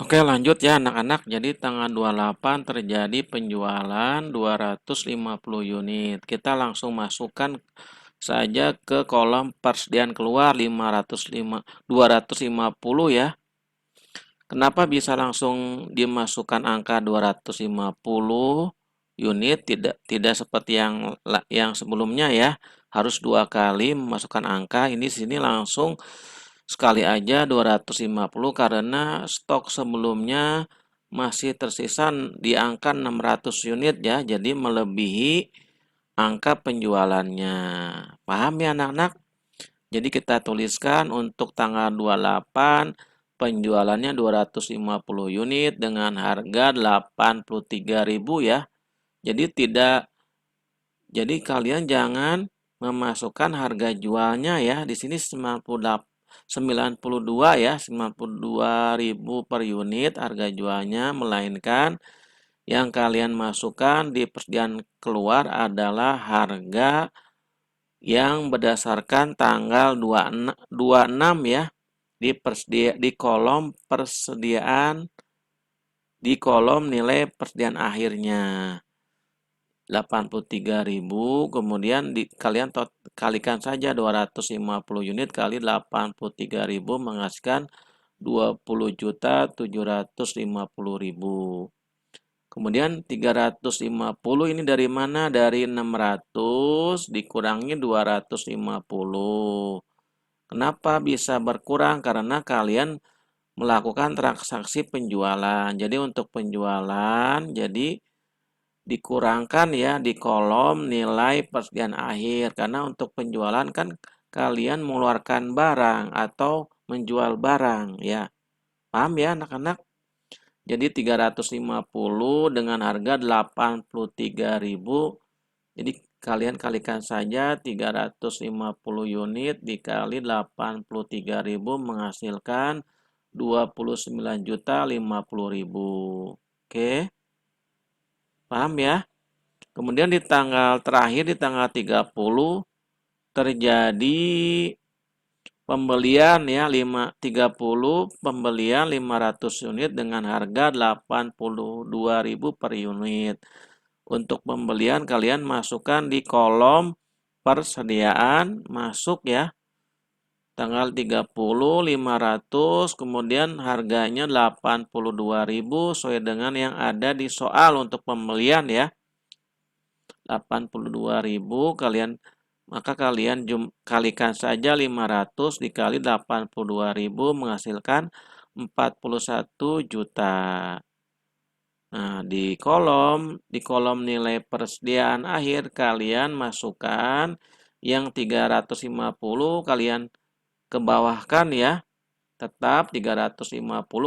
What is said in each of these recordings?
Oke, lanjut ya anak-anak. Jadi tanggal 28 terjadi penjualan 250 unit. Kita langsung masukkan saja ke kolom persediaan keluar 250 ya. Kenapa bisa langsung dimasukkan angka 250 unit, tidak seperti yang sebelumnya ya. Harus dua kali memasukkan angka. Ini sini langsung sekali aja 250 karena stok sebelumnya masih tersisa di angka 600 unit ya. Jadi melebihi angka penjualannya. Paham ya anak-anak? Jadi kita tuliskan untuk tanggal 28 penjualannya 250 unit dengan harga 83.000 ya. Jadi tidak jadi kalian jangan memasukkan harga jualnya ya. Di sini 92 ya, 92.000 per unit harga jualnya, melainkan yang kalian masukkan di persediaan keluar adalah harga yang berdasarkan tanggal 26 ya di kolom persediaan di kolom nilai persediaan akhirnya 83.000, kemudian kalian kalikan saja 250 unit kali 83.000 menghasilkan 20.750.000. Kemudian 350 ini dari mana? Dari 600 dikurangi 250. Kenapa bisa berkurang? Karena kalian melakukan transaksi penjualan. Jadi untuk penjualan, jadi dikurangkan ya di kolom nilai persediaan akhir. Karena untuk penjualan kan kalian mengeluarkan barang atau menjual barang ya. Paham ya anak-anak? Jadi 350 dengan harga 83.000. Jadi kalian kalikan saja 350 unit dikali 83.000 menghasilkan 29.050.000. Oke, paham ya? Kemudian di tanggal terakhir di tanggal 30 terjadi pembelian ya 30 pembelian 500 unit dengan harga 82.000 per unit. Untuk pembelian kalian masukkan di kolom persediaan masuk ya. Tanggal 30 500 kemudian harganya 82.000 sesuai dengan yang ada di soal untuk pembelian ya. 82.000 kalian kalikan saja 500 dikali 82.000 menghasilkan 41 juta. Nah, di kolom nilai persediaan akhir kalian masukkan yang 350 kalian ke bawahkan ya. Tetap 350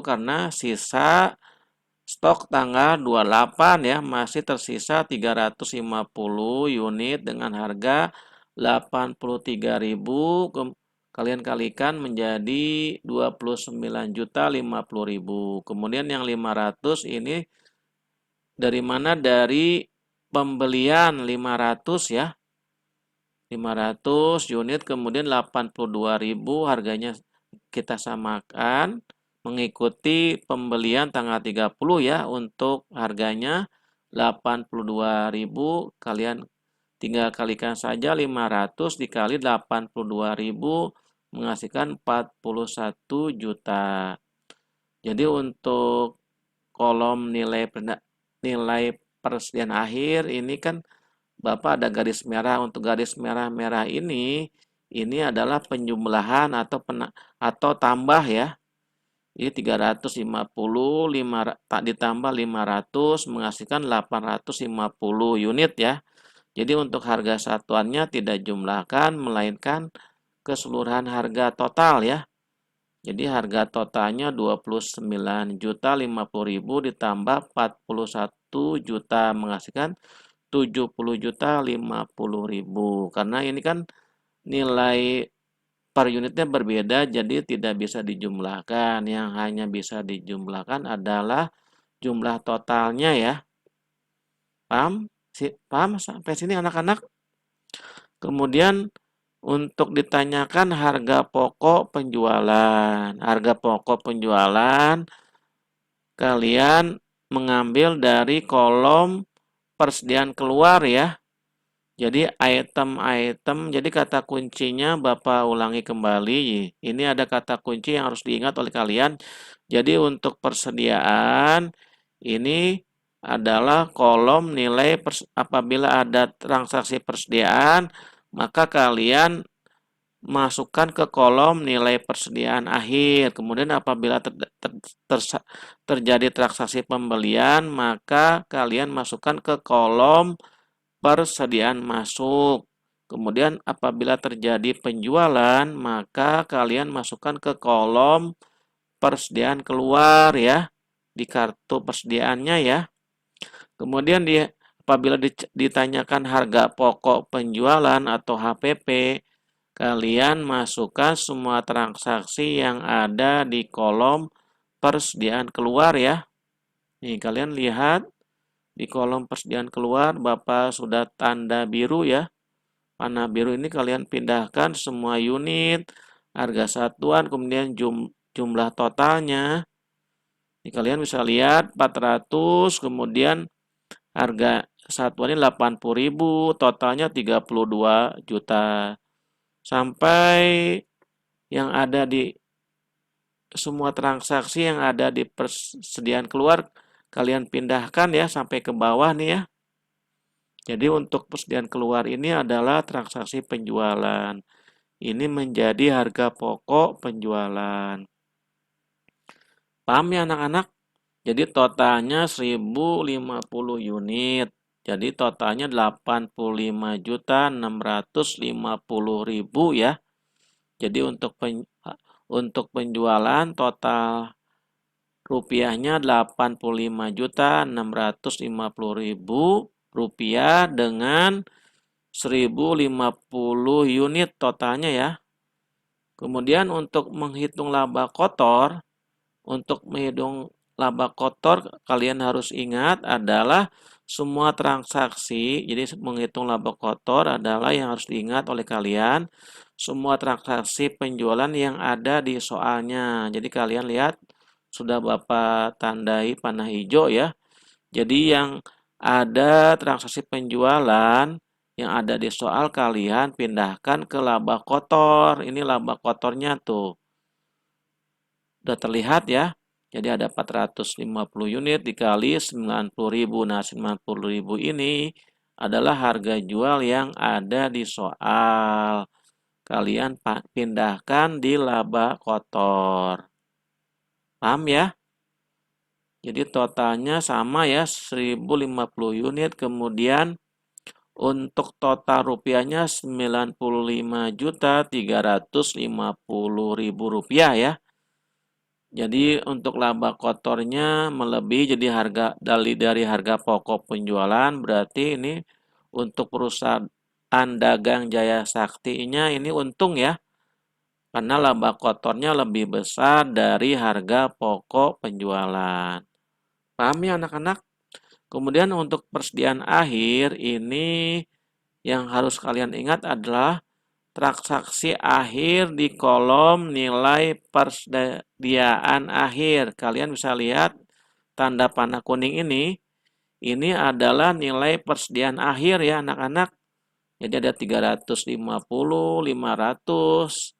karena sisa stok tanggal 28 ya, masih tersisa 350 unit dengan harga 83.000. Kalian kalikan menjadi 29.050.000. Kemudian yang 500 ini dari mana? Dari pembelian 500 ya. 500 unit kemudian 82.000 harganya kita samakan mengikuti pembelian tanggal 30 ya. Untuk harganya 82.000 kalian tinggal kalikan saja 500 dikali 82.000 menghasilkan 41 juta. Jadi untuk kolom nilai persediaan akhir ini kan Bapak ada garis merah. Untuk garis merah-merah ini adalah penjumlahan atau tambah ya. Jadi 350 ditambah 500 menghasilkan 850 unit ya. Jadi untuk harga satuannya tidak jumlahkan melainkan keseluruhan harga total ya. Jadi harga totalnya 29.050.000 ditambah 41 juta menghasilkan 70.050.000. Karena ini kan nilai per unitnya berbeda jadi tidak bisa dijumlahkan. Yang hanya bisa dijumlahkan adalah jumlah totalnya ya. Paham? Paham sampai sini anak-anak? Kemudian untuk ditanyakan harga pokok penjualan. Harga pokok penjualan kalian mengambil dari kolom persediaan keluar ya. Jadi item-item, jadi kata kuncinya Bapak ulangi kembali. Ini ada kata kunci yang harus diingat oleh kalian. Jadi untuk persediaan ini adalah kolom nilai apabila ada transaksi persediaan, maka kalian masukkan ke kolom nilai persediaan akhir. Kemudian apabila terjadi transaksi pembelian, maka kalian masukkan ke kolom persediaan masuk. Kemudian apabila terjadi penjualan, maka kalian masukkan ke kolom persediaan keluar ya, di kartu persediaannya ya. Kemudian apabila ditanyakan harga pokok penjualan atau HPP, kalian masukkan semua transaksi yang ada di kolom persediaan keluar ya. Nih, kalian lihat di kolom persediaan keluar, Bapak sudah tanda biru ya. Panah biru ini kalian pindahkan semua unit, harga satuan, kemudian jumlah totalnya. Ini kalian bisa lihat 400, kemudian harga satuannya 80.000, totalnya 32 juta. Sampai yang ada di semua transaksi yang ada di persediaan keluar, kalian pindahkan ya sampai ke bawah nih ya. Jadi untuk persediaan keluar ini adalah transaksi penjualan. Ini menjadi harga pokok penjualan. Paham ya anak-anak? Jadi totalnya 1050 unit. Jadi totalnya 85.650.000 ya. Jadi untuk penjualan total rupiahnya 85.650.000 rupiah dengan 1050 unit totalnya ya. Kemudian untuk menghitung laba kotor, kalian harus ingat adalah semua transaksi. Jadi menghitung laba kotor adalah yang harus diingat oleh kalian, semua transaksi penjualan yang ada di soalnya. Jadi kalian lihat sudah Bapak tandai panah hijau ya. Jadi yang ada transaksi penjualan yang ada di soal kalian pindahkan ke laba kotor. Ini laba kotornya tuh. Udah terlihat ya. Jadi ada 450 unit dikali 90.000. Nah, 90.000 ini adalah harga jual yang ada di soal. Kalian pindahkan di laba kotor. Paham ya? Jadi totalnya sama ya 1050 unit. Kemudian untuk total rupiahnya 95.350.000 rupiah ya. Jadi untuk laba kotornya melebihi jadi dari harga pokok penjualan, berarti ini untuk perusahaan Dagang Jaya Sakti-nya ini untung ya. Karena laba kotornya lebih besar dari harga pokok penjualan. Paham ya anak-anak? Kemudian untuk persediaan akhir ini yang harus kalian ingat adalah transaksi akhir di kolom nilai persediaan akhir. Kalian bisa lihat tanda panah kuning ini. Ini adalah nilai persediaan akhir ya anak-anak. Jadi ada 350, 500.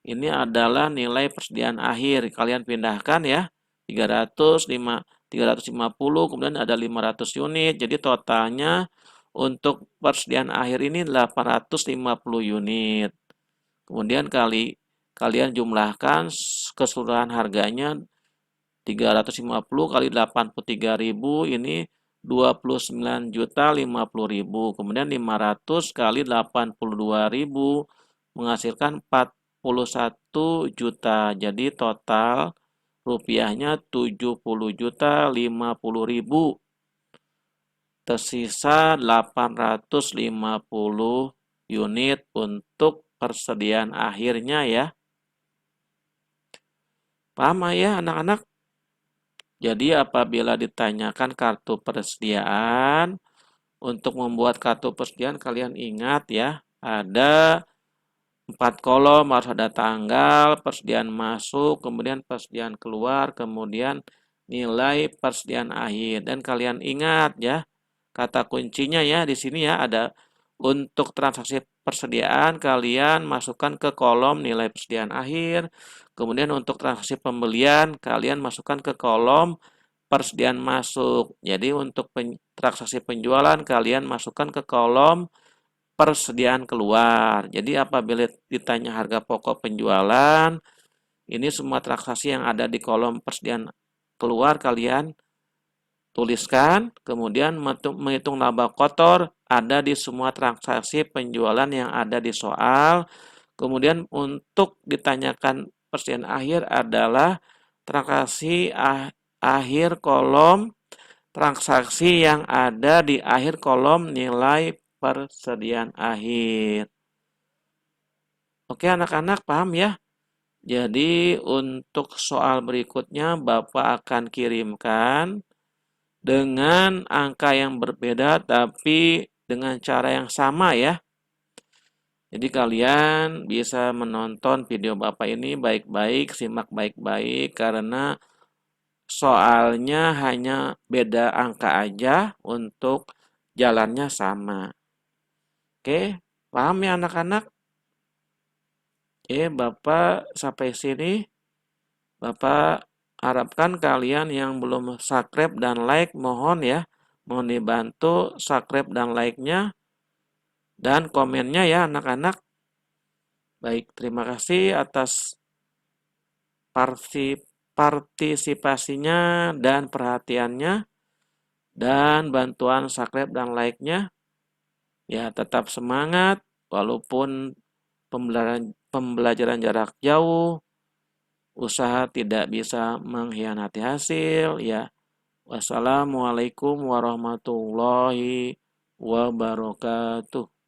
Ini adalah nilai persediaan akhir. Kalian pindahkan ya. 350, kemudian ada 500 unit. Jadi totalnya untuk persediaan akhir ini 850 unit. Kemudian kalian jumlahkan keseluruhan harganya 350 kali 83.000 ini 29.050.000. Kemudian 500 kali 82.000 menghasilkan 41 juta. Jadi total rupiahnya 70.050.000. Tersisa 850 unit untuk persediaan akhirnya ya. Paham ya anak-anak? Jadi apabila ditanyakan kartu persediaan, untuk membuat kartu persediaan kalian ingat ya, ada 4 kolom, harus ada tanggal, persediaan masuk, kemudian persediaan keluar, kemudian nilai persediaan akhir. Dan kalian ingat ya, kata kuncinya ya di sini ya ada untuk transaksi persediaan kalian masukkan ke kolom nilai persediaan akhir. Kemudian untuk transaksi pembelian kalian masukkan ke kolom persediaan masuk. Jadi untuk transaksi penjualan kalian masukkan ke kolom persediaan keluar. Jadi apabila ditanya harga pokok penjualan, ini semua transaksi yang ada di kolom persediaan keluar kalian tuliskan, kemudian menghitung laba kotor ada di semua transaksi penjualan yang ada di soal. Kemudian untuk ditanyakan persediaan akhir adalah transaksi akhir kolom transaksi yang ada di akhir kolom nilai persediaan akhir. Oke anak-anak paham ya? Jadi untuk soal berikutnya Bapak akan kirimkan dengan angka yang berbeda tapi dengan cara yang sama ya. Jadi kalian bisa menonton video Bapak ini baik-baik, simak baik-baik karena soalnya hanya beda angka aja untuk jalannya sama. Oke, paham ya anak-anak? Oke, Bapak sampai sini. Bapak harapkan kalian yang belum subscribe dan like mohon ya, mohon dibantu subscribe dan like-nya dan komennya ya anak-anak. Baik, terima kasih atas partisipasinya dan perhatiannya dan bantuan subscribe dan like-nya. Ya, tetap semangat walaupun pembelajaran jarak jauh, usaha tidak bisa mengkhianati hasil ya. Wassalamualaikum warahmatullahi wabarakatuh.